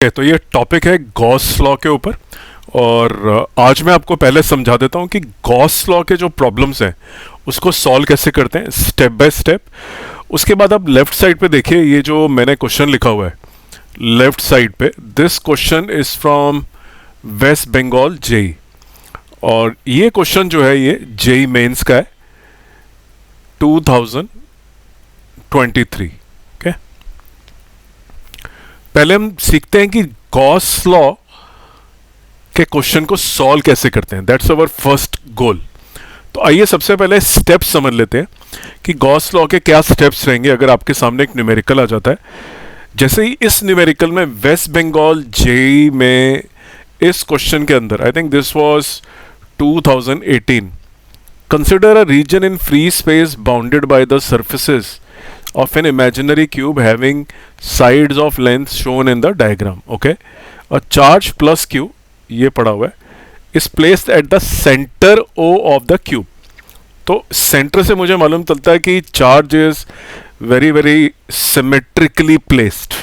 तो ये टॉपिक है गॉस लॉ के ऊपर। और आज मैं आपको पहले समझा देता हूँ कि गॉस लॉ के जो प्रॉब्लम्स हैं उसको सॉल्व कैसे करते हैं स्टेप बाय स्टेप। उसके बाद आप लेफ्ट साइड पे देखिए, ये जो मैंने क्वेश्चन लिखा हुआ है लेफ्ट साइड पे, this question is from West Bengal JEE. और ये क्वेश्चन जो है ये जेई मेंस का है 2023। ओके, पहले हम सीखते हैं कि गॉस लॉ के क्वेश्चन को सॉल्व कैसे करते हैं। That's our first goal. तो आइए सबसे पहले स्टेप्स समझ लेते हैं कि गॉस लॉ के क्या स्टेप्स रहेंगे अगर आपके सामने एक न्यूमेरिकल आ जाता है। जैसे ही इस न्यूमेरिकल में वेस्ट बंगाल जेई में इस क्वेश्चन के अंदर, I think this was 2018, consider a region in free space bounded by the surfaces of an imaginary cube having sides of length shown in the diagram. Okay, a charge plus q, ये पड़ा हुआ है, is placed at the center O of the cube. तो centre से मुझे मालूम चलता है कि charge is very very symmetrically placed.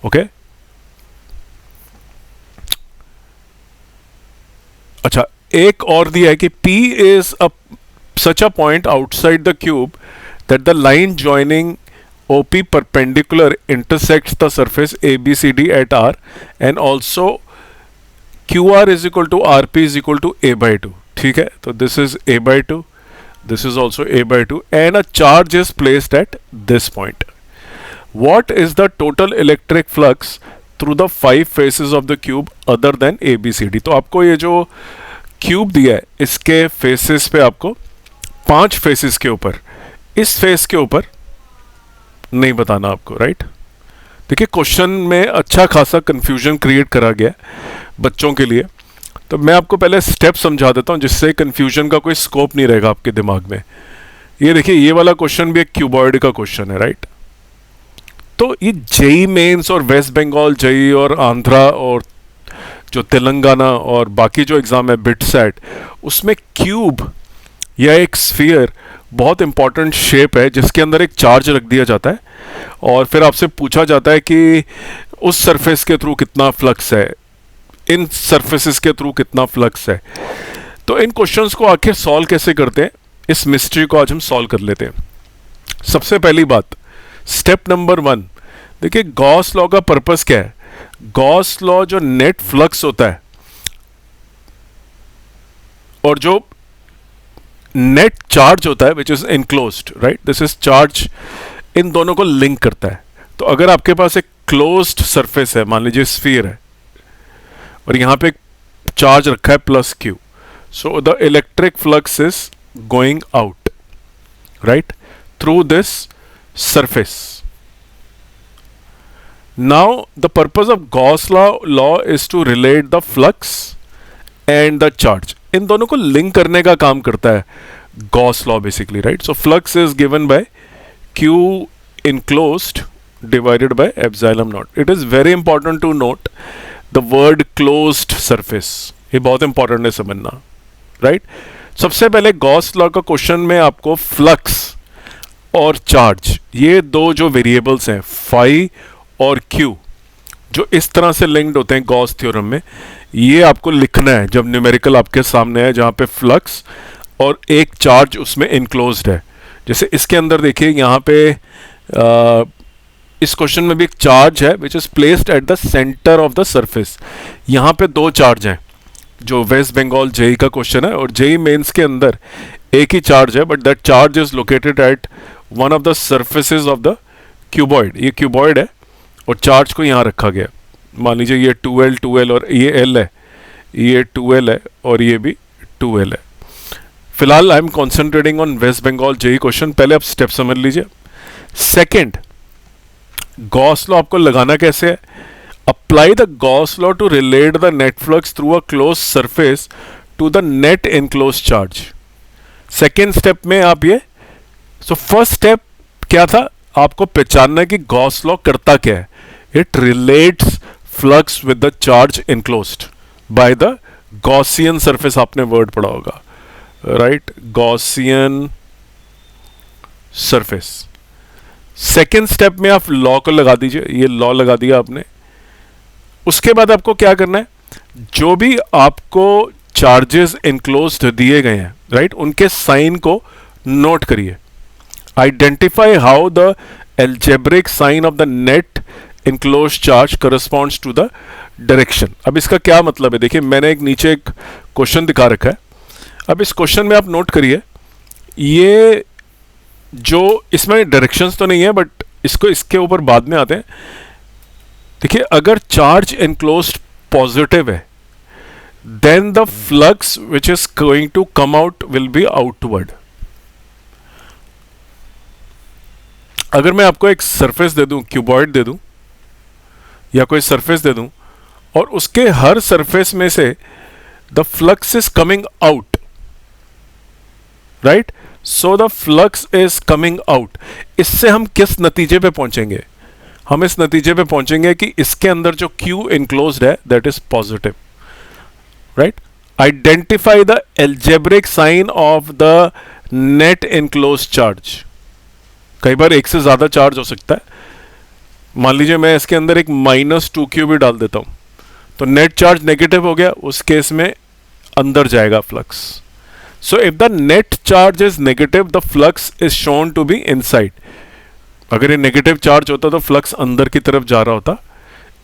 Okay, अच्छा एक और दिया है कि P is a such a point outside the cube that the line joining OP perpendicular intersects the surface ABCD at R, and also QR is equal to RP is equal to A by 2. ठीक है, तो this is A by 2, this is also A by 2, and a charge is placed at this point. What is the total electric flux through the 5 faces of the cube other than ABCD? तो आपको ये जो cube दिया है इसके faces पे आपको 5 faces के ऊपर, इस फेस के ऊपर नहीं बताना आपको, राइट। देखिए क्वेश्चन में अच्छा खासा कंफ्यूजन क्रिएट करा गया है बच्चों के लिए, तो मैं आपको पहले स्टेप समझा देता हूं जिससे कंफ्यूजन का कोई स्कोप नहीं रहेगा आपके दिमाग में। ये देखिए, ये वाला क्वेश्चन भी एक क्यूबॉइड का क्वेश्चन है, राइट। तो ये जेई मेंस और वेस्ट बंगाल जेई और आंध्रा और जो तेलंगाना और बाकी जो एग्ज़ाम है बिटसेट, उसमें क्यूब या एक स्फीयर बहुत इंपॉर्टेंट शेप है जिसके अंदर एक चार्ज रख दिया जाता है और फिर आपसे पूछा जाता है कि उस सरफेस के थ्रू कितना फ्लक्स है, इन सरफेसेस के थ्रू कितना फ्लक्स है। तो इन क्वेश्चंस को आखिर सॉल्व कैसे करते हैं, इस मिस्ट्री को आज हम सॉल्व कर लेते हैं। सबसे पहली बात, स्टेप नंबर 1, देखिए गॉस लॉ का पर्पस क्या है। गॉस लॉ जो नेट फ्लक्स होता है और जो नेट चार्ज होता है which is enclosed, right, this is charge, इन दोनों को लिंक करता है। तो अगर आपके पास एक क्लोज्ड सरफेस है, मान लीजिए स्फीयर है, और यहां पे एक चार्ज रखा है plus Q, so the electric flux is going out, right, through this surface. Now the purpose of Gauss law is to relate the flux and the charge. इन दोनों को लिंक करने का काम करता है Gauss law basically, right? So flux is given by Q enclosed divided by epsilon naught. It is very important to note the word closed surface. ये बहुत important है समझना, right? सबसे पहले Gauss law का क्वेश्चन में आपको flux और charge, ये दो जो वेरिएबल्स हैं phi और Q, जो इस तरह से लिंक्ड होते हैं गॉस थ्योरम में, ये आपको लिखना है जब न्यूमेरिकल आपके सामने है जहाँ पे फ्लक्स और एक चार्ज उसमें इनक्लोज्ड है। जैसे इसके अंदर देखिए यहाँ पे इस क्वेश्चन में भी एक चार्ज है which is placed at the centre of the surface. यहाँ पे 2 चार्ज हैं, जो वेस्ट बंगाल जेई का क्वेश्चन है, और जेई मेंस के अंदर एक ही चार्ज है, but that charge is located at one of the surfaces of the cuboid. ये क्यूबॉइड है और चार्ज को यहाँ रखा गया। मान लीजिए ये 2L और ये L है, ये 2L है और ये भी 2L है। फिलहाल I am concentrating on West Bengal JEE question. पहले आप स्टेप समझ लीजिए। सेकंड, गॉस लॉ आपको लगाना कैसे है। Apply the Gauss law to relate the net flux through a close surface to the net enclose charge. Second step में आप ये, सो फर्स्ट स्टेप क्या था, आपको पहचानना है कि गॉस लॉ करता क्या है। It relates flux with the charge enclosed by the Gaussian surface. आपने वर्ड पढ़ा होगा, right, Gaussian surface. Second step में आप लॉ को लगा दीजिए, ये लॉ लगा दिया आपने, उसके बाद आपको क्या करना है, जो भी आपको चार्जेस इनक्लोज्ड दिए गए हैं, राइट, उनके साइन को नोट करिए. Identify how the algebraic sign of the net enclose charge corresponds to the direction. अब इसका क्या मतलब है, देखिए मैंने एक नीचे एक क्वेश्चन दिखा रखा है. अब इस क्वेश्चन में आप नोट करिए, ये जो इसमें डायरेक्शंस तो नहीं है, बट इसको इसके ऊपर बाद में आते हैं. देखिए अगर चार्ज इनक्लोज्ड पॉजिटिव है, then the flux which is going to come out will be outward. अगर मैं आपको एक सरफेस दे दूं, क्यूबॉइड दे दूं या कोई सरफेस दे दूं, और उसके हर सरफेस में से the flux is coming out, right, so the flux is coming out. इससे हम किस नतीजे पे पहुंचेंगे, हम इस नतीजे पे पहुंचेंगे कि इसके अंदर जो Q इनक्लोज्ड है that is positive, right. Identify the algebraic sign of the net enclosed charge. कई बार एक से ज्यादा चार्ज हो सकता है. मान लीजिए मैं इसके अंदर एक -2Q भी डाल देता हूं, तो नेट चार्ज नेगेटिव हो गया, उस केस में अंदर जाएगा flux. So if the net charge is negative, the flux is shown to be inside. अगर ये नेगेटिव चार्ज होता तो फ्लक्स अंदर की तरफ जा रहा होता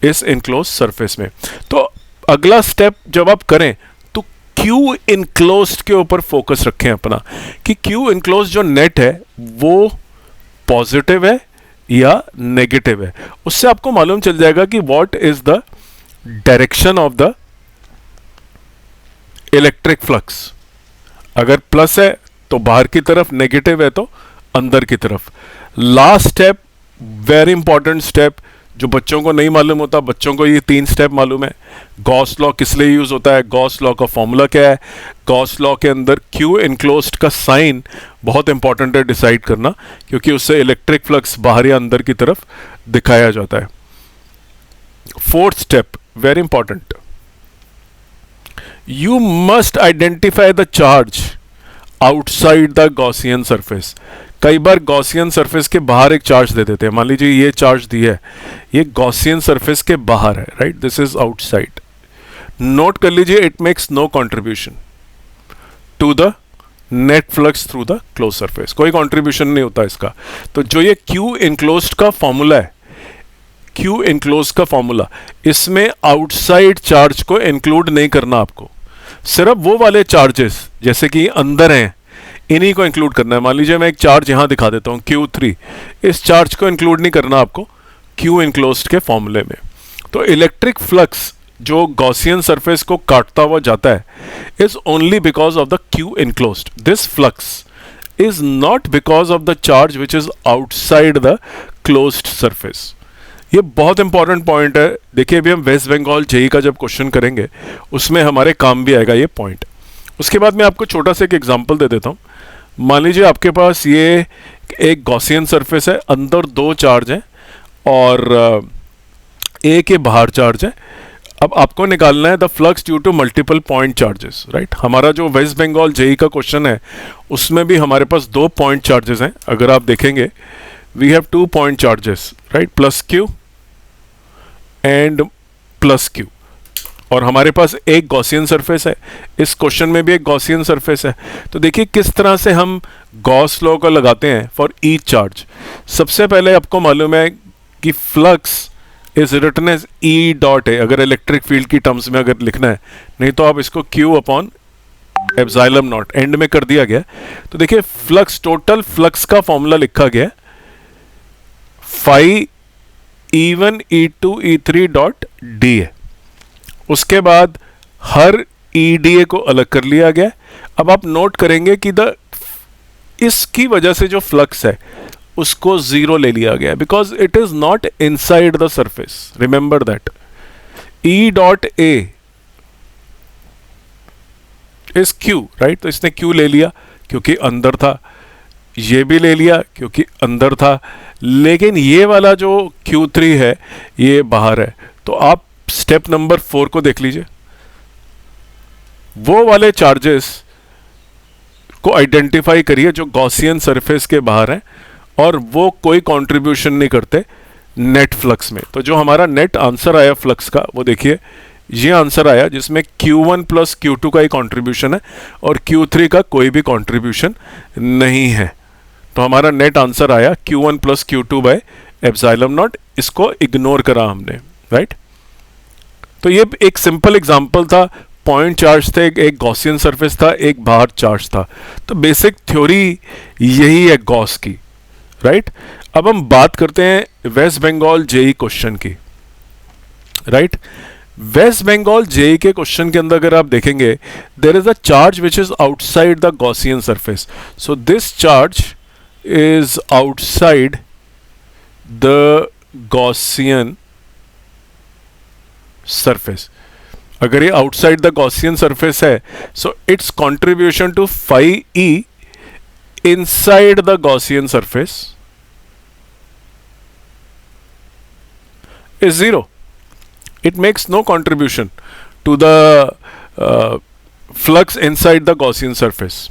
इस इनक्लोज सरफेस में. तो अगला स्टेप जब आप करें तो Q इनक्लोज्ड के ऊपर फोकस रखें अपना, कि Q इनक्लोज्ड जो नेट है वो पॉजिटिव है या नेगेटिव है. उससे आपको मालूम चल जाएगा कि what is the direction of the electric flux. अगर प्लस है तो बाहर की तरफ, नेगेटिव है तो अंदर की तरफ. Last step, very important step, जो बच्चों को नहीं मालूम होता, बच्चों को ये 3 स्टेप मालूम है. गॉस लॉ किस लिए यूज होता है, गॉस लॉ का फॉर्मूला क्या है, गॉस लॉ के अंदर Q इनक्लोज्ड का साइन बहुत इंपॉर्टेंट है डिसाइड करना, क्योंकि उससे इलेक्ट्रिक फ्लक्स बाहर या अंदर की तरफ दिखाया जाता है. 4th step, very important, you must identify the charge outside the Gaussian surface. कई बार गॉसियन सरफेस के बाहर एक चार्ज दे देते हैं. मान लीजिए ये चार्ज दिया है, ये गॉसियन सरफेस के बाहर है, right, this is outside. Note कर लीजिए, it makes no contribution to the net flux through the close surface. कोई कंट्रीब्यूशन नहीं होता इसका. तो जो ये Q इनक्लोज्ड का फॉर्मूला है, Q इनक्लोज्ड का फॉर्मूला, इसमें आउटसाइड चार्ज को इंक्लूड नहीं करना आपको. सिर्फ वो वाले चार्जेस जैसे कि अंदर हैं, इन्हीं को इंक्लूड करना है. मान लीजिए मैं एक चार्ज यहां दिखा देता हूं Q3, इस चार्ज को इंक्लूड नहीं करना आपको Q इनक्लोज्ड के फॉर्मूले में. तो इलेक्ट्रिक फ्लक्स जो गॉसियन सरफेस को काटता हुआ जाता है is only because of the Q enclosed. This flux is not because of the charge which is outside the closed surface. ये बहुत इंपॉर्टेंट पॉइंट है. देखिए अभी हम वेस्ट बंगाल जेई का जब क्वेश्चन करेंगे उसमें हमारे काम भी आएगा ये पॉइंट. उसके बाद मैं आपको छोटा सा एक एग्जांपल दे देता हूँ. मान लीजिए आपके पास ये एक गॉसियन सरफेस है, अंदर 2 चार्ज हैं और एक के बाहर चार्ज है. अब आपको निकालना है the flux due to multiple point charges, right. हमारा जो वेस्ट बंगाल जेई का क्वेश्चन है उसमें भी हमारे पास 2 पॉइंट चार्जेस हैं. अगर आप देखेंगे we have 2 point charges, right, plus Q and plus Q. और हमारे पास एक गॉसियन सरफेस है, इस क्वेश्चन में भी एक गॉसियन सरफेस है. तो देखिए किस तरह से हम गॉस लॉ को लगाते हैं फॉर ईच चार्ज. सबसे पहले आपको मालूम है कि flux is written as E dot A, अगर इलेक्ट्रिक फील्ड की टर्म्स में अगर लिखना है, नहीं तो आप इसको Q upon epsilon naught end में कर दिया गया. तो देखिए फ्लक्स, टोटल फ्लक्स का फॉर्मूला लिखा गया phi E1 E2 E3 dot D है. उसके बाद हर EDA को अलग कर लिया गया. अब आप नोट करेंगे कि इसकी वजह से जो फ्लक्स है उसको 0 ले लिया गया, because it is not inside the surface. Remember that E dot A is Q, right. तो इसने Q ले लिया क्योंकि अंदर था, ये भी ले लिया क्योंकि अंदर था, लेकिन ये वाला जो Q3 है ये बाहर है. तो आप स्टेप नंबर 4 को देख लीजिए. वो वाले चार्जेस को आइडेंटिफाई करिए जो गॉसियन सरफेस के बाहर हैं और वो कोई कंट्रीब्यूशन नहीं करते नेट फ्लक्स में। तो जो हमारा नेट आंसर आया फ्लक्स का वो देखिए ये आंसर आया जिसमें Q1 प्लस Q2 का ही कंट्रीब्यूशन है और Q3 का कोई भी कंट्रीब्यूशन नहीं है। तो हमारा नेट आंसर आया Q1 plus Q2 bye epsilon not, इसको इग्नोर करा हमने, राइट। तो ये एक सिंपल एग्जांपल था, पॉइंट चार्ज थे, एक गॉसियन सरफेस था, एक बाहर चार्ज था। तो बेसिक थ्योरी यही है गॉस की, राइट। अब हम बात करते हैं वेस्ट बंगाल जेई क्वेश्चन की, राइट। वेस्ट बंगाल जेई के क्वेश्चन के अंदर अगर आप देखेंगे there is a charge which is outside the Gaussian surface, so this charge is outside the Gaussian surface. अगर ये आउटसाइड द गॉसियन सरफेस है so its contribution to phi E inside the Gaussian surface is zero. It makes no contribution to the flux inside the Gaussian surface,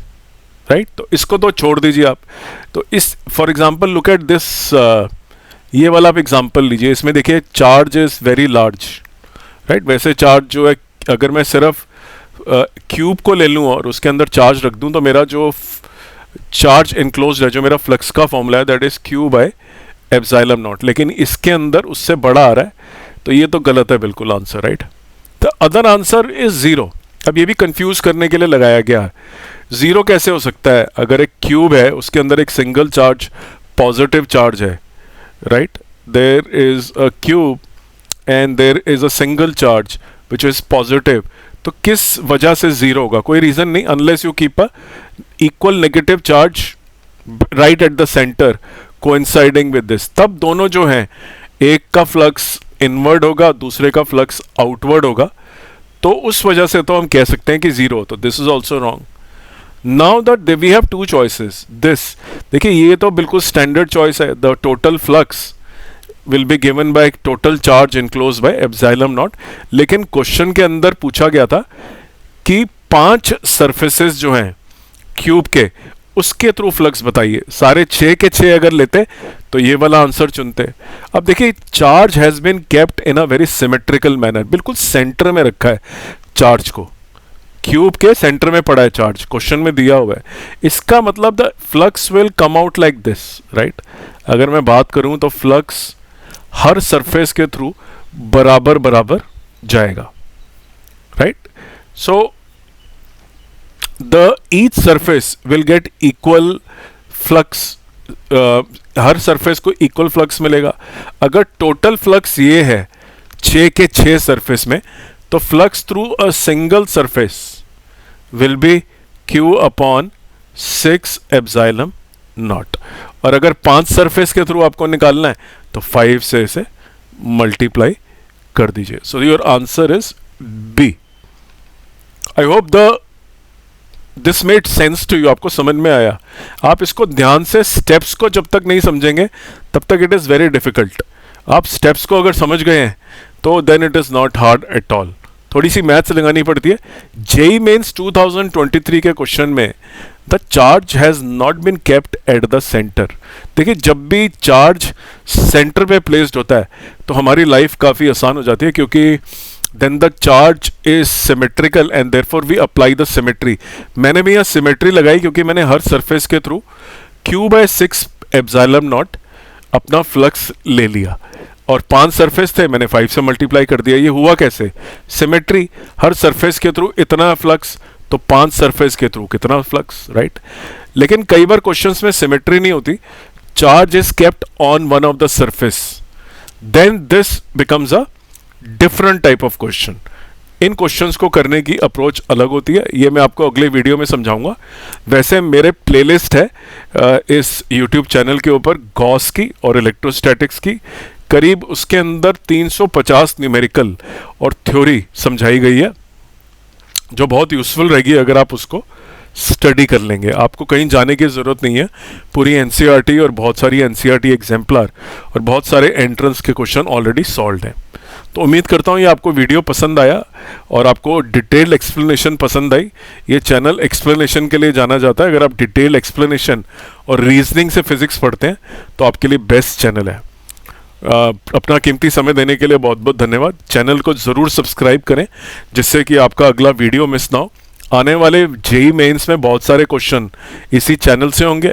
right. तो इसको तो छोड़ दीजिए आप। तो इस for example look at this, ये वाला आप एग्जाम्पल लीजिए, इसमें देखिए charge is very large, right. वैसे चार्ज जो है अगर मैं सिर्फ क्यूब को ले लूँ और उसके अंदर चार्ज रख दूँ तो मेरा जो चार्ज इनक्लोज्ड है, जो मेरा फ्लक्स का फॉर्मूला है that is Q bye epsilon naught, लेकिन इसके अंदर उससे बड़ा आ रहा है, तो ये तो गलत है बिल्कुल answer, right. The other answer is zero. अब ये भी कंफ्यूज करने के लिए लगाया गया है। जीरो कैसे हो सकता है? अगर एक क्यूब है उसके अंदर एक सिंगल चार्ज पॉजिटिव चार्ज है, right. There is a cube and there is a single charge which is positive, तो किस वजह से जीरो होगा? कोई रीजन नहीं, unless you keep a equal negative charge right at the centre coinciding with this, तब दोनों जो हैं एक का फ्लक्स इनवर्ड होगा दूसरे का फ्लक्स आउटवर्ड होगा, तो उस वजह से तो हम कह सकते हैं कि जीरो। तो this is also wrong. Now that we have two choices, this देखिए ये तो बिल्कुल स्टैंडर्ड चॉइस है, the total flux will be given by total charge enclose by epsilon naught. लेकिन क्वेश्चन के अंदर पूछा गया था कि 5 सरफेसेस जो हैं क्यूब के उसके थ्रू फ्लक्स बताइए। सारे 6 के 6 अगर लेते तो ये वाला आंसर चुनते। अब देखिए charge has been kept in a very symmetrical manner, बिल्कुल सेंटर में रखा है चार्ज को, क्यूब के सेंटर में पड़ा है चार्ज, क्वेश्चन में दिया हुआ है। इसका मतलब the flux will come out like this, right. अगर मैं बात करूं तो फ्लक्स हर सरफेस के थ्रू बराबर बराबर जाएगा, right. So the each surface will get equal flux, her surface को इक्वल फ्लक्स मिलेगा। अगर टोटल फ्लक्स ये है 6 के 6 सरफेस में, तो flux through a single surface will be Q upon 6 epsilon not. और अगर 5 सरफेस के थ्रू आपको निकालना है तो 5 से इसे मल्टीप्लाई कर दीजिए। So your answer is B. I hope this made sense to you, आपको समझ में आया। आप इसको ध्यान से स्टेप्स को जब तक नहीं समझेंगे तब तक इट इज़ वेरी डिफिकल्ट। आप स्टेप्स को अगर समझ गए हैं तो then it is not hard at all. थोड़ी सी मैथ्स लगानी पड़ती है। जेई मेंस 2023 के क्वेश्चन में the charge has not been kept at the centre. देखिए जब भी चार्ज सेंटर पे प्लेस्ड होता है तो हमारी लाइफ काफ़ी आसान हो जाती है, क्योंकि then the charge is symmetrical and therefore we apply the symmetry। मैंने भी यहाँ सिमेट्री लगाई क्योंकि मैंने हर सरफेस के through Q by 6 epsilon naught अपना फ्लक्स ले लिया, और 5 सरफेस थे मैंने 5 से मल्टीप्लाई कर दिया। ये हुआ कैसे? सिमेट्री, हर सरफेस के थ्रू इतना फ्लक्स तो 5 सरफेस के थ्रू कितना फ्लक्स, राइट। लेकिन कई बार क्वेश्चंस में सिमेट्री नहीं होती, charge is kept on one of the surface, then this becomes a different type of question. इन क्वेश्चंस को करने की अप्रोच अलग होती है, ये मैं आपको अगले वीडियो में समझाऊंगा। वैसे मेरे प्लेलिस्ट है इस यूट्यूब चैनल के ऊपर गॉस की और इलेक्ट्रोस्टैटिक्स की, करीब उसके अंदर 350 न्यूमेरिकल और थ्योरी समझाई गई है, जो बहुत यूजफुल रहेगी अगर आप उसको स्टडी कर लेंगे। आपको कहीं जाने की ज़रूरत नहीं है, पूरी एनसीईआरटी और बहुत सारी एनसीईआरटी एग्जाम्पलर और बहुत सारे एंट्रेंस के क्वेश्चन ऑलरेडी सॉल्व हैं। तो उम्मीद करता हूँ ये आपको वीडियो पसंद आया और आपको डिटेल एक्सप्लेनेशन पसंद आई। ये चैनल एक्सप्लेनेशन के लिए जाना जाता है। अगर आप डिटेल एक्सप्लेनेशन और रीजनिंग से फिजिक्स पढ़ते हैं तो आपके लिए बेस्ट चैनल है। अपना कीमती समय देने के लिए बहुत बहुत धन्यवाद। चैनल को ज़रूर सब्सक्राइब करें जिससे कि आपका अगला वीडियो मिस ना हो। आने वाले जेई मेंस में बहुत सारे क्वेश्चन इसी चैनल से होंगे,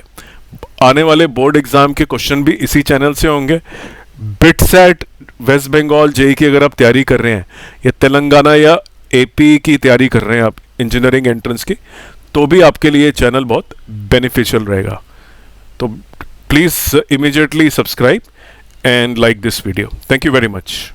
आने वाले बोर्ड एग्ज़ाम के क्वेश्चन भी इसी चैनल से होंगे। बिटसेट वेस्ट बंगाल जेई की अगर आप तैयारी कर रहे हैं, या तेलंगाना या एपी की तैयारी कर रहे हैं आप इंजीनियरिंग एंट्रेंस की, तो भी आपके लिए चैनल बहुत बेनिफिशियल रहेगा। तो please immediately subscribe and like this video. Thank you very much.